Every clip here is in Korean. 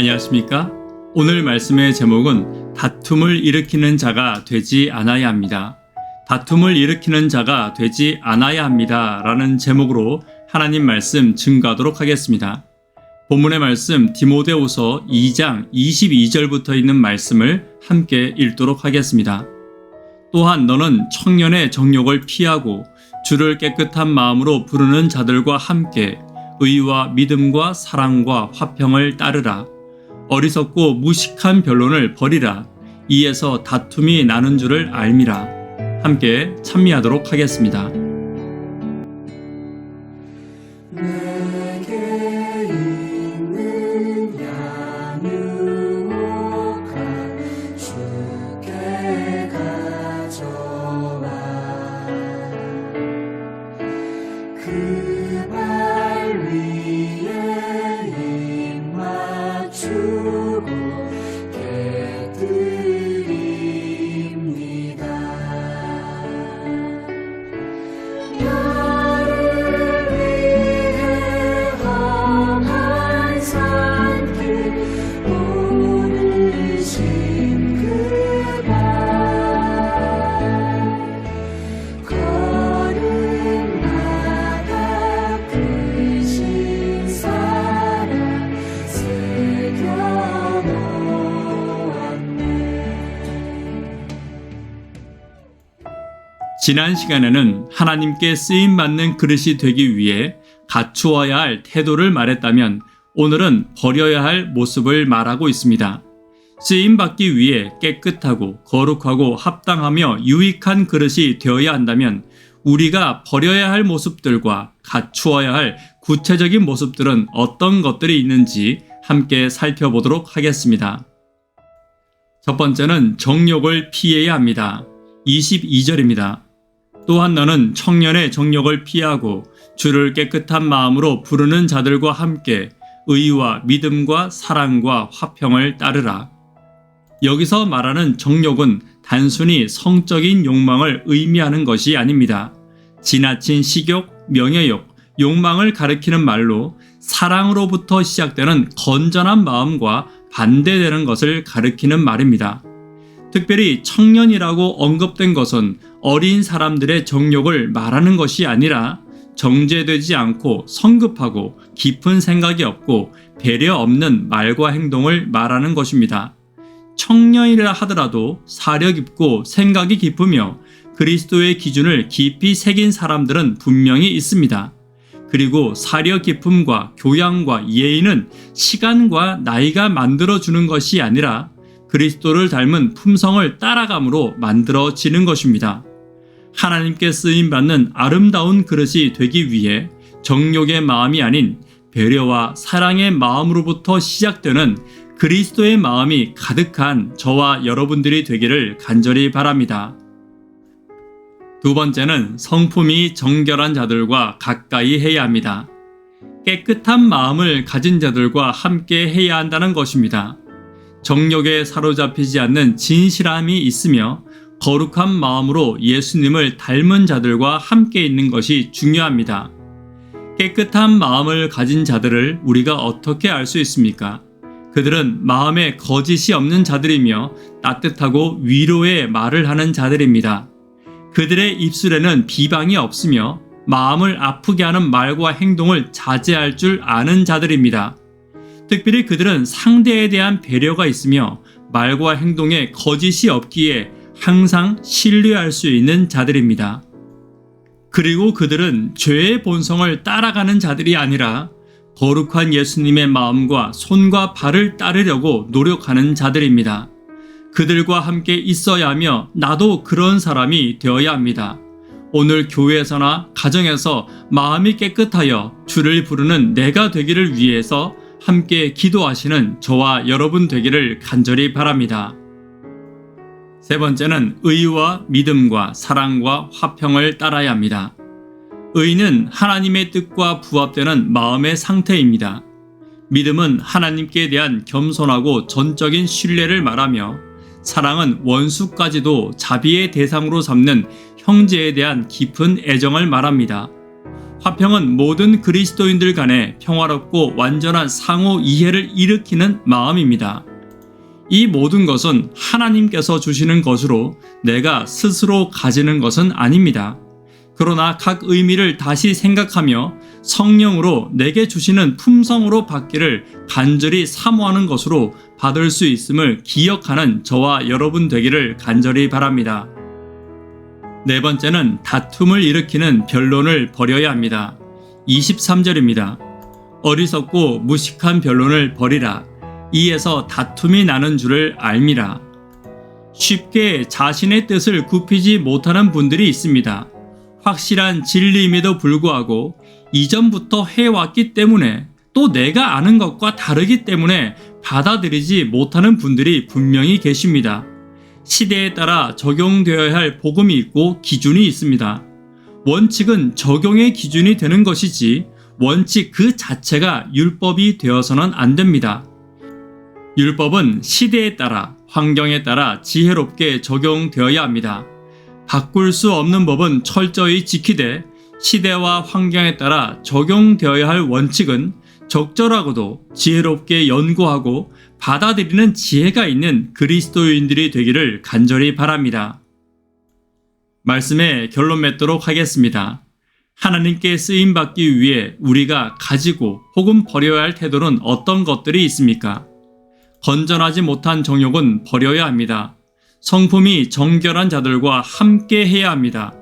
안녕하십니까? 오늘 말씀의 제목은 다툼을 일으키는 자가 되지 않아야 합니다. 다툼을 일으키는 자가 되지 않아야 합니다. 라는 제목으로 하나님 말씀 증거하도록 하겠습니다. 본문의 말씀 디모데후서 2장 22절부터 있는 말씀을 함께 읽도록 하겠습니다. 또한 너는 청년의 정욕을 피하고 주를 깨끗한 마음으로 부르는 자들과 함께 의와 믿음과 사랑과 화평을 따르라. 어리석고 무식한 변론을 버리라. 이에서 다툼이 나는 줄을 알미라. 함께 찬미하도록 하겠습니다. 지난 시간에는 하나님께 쓰임받는 그릇이 되기 위해 갖추어야 할 태도를 말했다면 오늘은 버려야 할 모습을 말하고 있습니다. 쓰임받기 위해 깨끗하고 거룩하고 합당하며 유익한 그릇이 되어야 한다면 우리가 버려야 할 모습들과 갖추어야 할 구체적인 모습들은 어떤 것들이 있는지 함께 살펴보도록 하겠습니다. 첫 번째는 정욕을 피해야 합니다. 22절입니다. 또한 너는 청년의 정욕을 피하고 주를 깨끗한 마음으로 부르는 자들과 함께 의와 믿음과 사랑과 화평을 따르라. 여기서 말하는 정욕은 단순히 성적인 욕망을 의미하는 것이 아닙니다. 지나친 식욕, 명예욕, 욕망을 가리키는 말로 사랑으로부터 시작되는 건전한 마음과 반대되는 것을 가리키는 말입니다. 특별히 청년이라고 언급된 것은 어린 사람들의 정욕을 말하는 것이 아니라 정죄되지 않고 성급하고 깊은 생각이 없고 배려 없는 말과 행동을 말하는 것입니다. 청년이라 하더라도 사려 깊고 생각이 깊으며 그리스도의 기준을 깊이 새긴 사람들은 분명히 있습니다. 그리고 사려 깊음과 교양과 예의는 시간과 나이가 만들어주는 것이 아니라 그리스도를 닮은 품성을 따라감으로 만들어지는 것입니다. 하나님께 쓰임받는 아름다운 그릇이 되기 위해 정욕의 마음이 아닌 배려와 사랑의 마음으로부터 시작되는 그리스도의 마음이 가득한 저와 여러분들이 되기를 간절히 바랍니다. 두 번째는 성품이 정결한 자들과 가까이 해야 합니다. 깨끗한 마음을 가진 자들과 함께 해야 한다는 것입니다. 정욕에 사로잡히지 않는 진실함이 있으며 거룩한 마음으로 예수님을 닮은 자들과 함께 있는 것이 중요합니다. 깨끗한 마음을 가진 자들을 우리가 어떻게 알 수 있습니까? 그들은 마음에 거짓이 없는 자들이며 따뜻하고 위로의 말을 하는 자들입니다. 그들의 입술에는 비방이 없으며 마음을 아프게 하는 말과 행동을 자제할 줄 아는 자들입니다. 특별히 그들은 상대에 대한 배려가 있으며 말과 행동에 거짓이 없기에 항상 신뢰할 수 있는 자들입니다. 그리고 그들은 죄의 본성을 따라가는 자들이 아니라 거룩한 예수님의 마음과 손과 발을 따르려고 노력하는 자들입니다. 그들과 함께 있어야 하며 나도 그런 사람이 되어야 합니다. 오늘 교회에서나 가정에서 마음이 깨끗하여 주를 부르는 내가 되기를 위해서 함께 기도하시는 저와 여러분 되기를 간절히 바랍니다. 세 번째는 의와 믿음과 사랑과 화평을 따라야 합니다. 의는 하나님의 뜻과 부합되는 마음의 상태입니다. 믿음은 하나님께 대한 겸손하고 전적인 신뢰를 말하며 사랑은 원수까지도 자비의 대상으로 삼는 형제에 대한 깊은 애정을 말합니다. 화평은 모든 그리스도인들 간에 평화롭고 완전한 상호 이해를 일으키는 마음입니다. 이 모든 것은 하나님께서 주시는 것으로 내가 스스로 가지는 것은 아닙니다. 그러나 각 의미를 다시 생각하며 성령으로 내게 주시는 품성으로 받기를 간절히 사모하는 것으로 받을 수 있음을 기억하는 저와 여러분 되기를 간절히 바랍니다. 네 번째는 다툼을 일으키는 변론을 버려야 합니다. 23절입니다. 어리석고 무식한 변론을 버리라. 이에서 다툼이 나는 줄을 알미라. 쉽게 자신의 뜻을 굽히지 못하는 분들이 있습니다. 확실한 진리임에도 불구하고 이전부터 해왔기 때문에 또 내가 아는 것과 다르기 때문에 받아들이지 못하는 분들이 분명히 계십니다. 시대에 따라 적용되어야 할 복음이 있고 기준이 있습니다. 원칙은 적용의 기준이 되는 것이지 원칙 그 자체가 율법이 되어서는 안 됩니다. 율법은 시대에 따라 환경에 따라 지혜롭게 적용되어야 합니다. 바꿀 수 없는 법은 철저히 지키되 시대와 환경에 따라 적용되어야 할 원칙은 적절하고도 지혜롭게 연구하고 받아들이는 지혜가 있는 그리스도인들이 되기를 간절히 바랍니다. 말씀에 결론 맺도록 하겠습니다. 하나님께 쓰임받기 위해 우리가 가지고 혹은 버려야 할 태도는 어떤 것들이 있습니까? 건전하지 못한 정욕은 버려야 합니다. 성품이 정결한 자들과 함께 해야 합니다.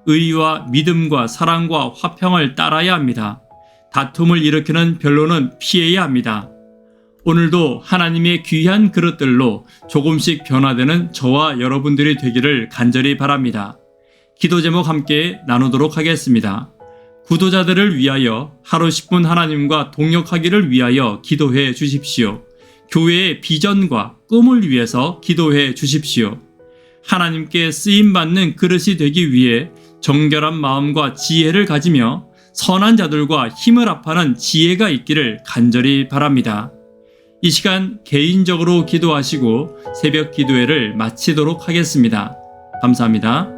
의와 믿음과 사랑과 화평을 따라야 합니다. 다툼을 일으키는 변론은 피해야 합니다. 오늘도 하나님의 귀한 그릇들로 조금씩 변화되는 저와 여러분들이 되기를 간절히 바랍니다. 기도 제목 함께 나누도록 하겠습니다. 구도자들을 위하여 하루 10분 하나님과 동역하기를 위하여 기도해 주십시오. 교회의 비전과 꿈을 위해서 기도해 주십시오. 하나님께 쓰임받는 그릇이 되기 위해 정결한 마음과 지혜를 가지며 선한 자들과 힘을 합하는 지혜가 있기를 간절히 바랍니다. 이 시간 개인적으로 기도하시고 새벽 기도회를 마치도록 하겠습니다. 감사합니다.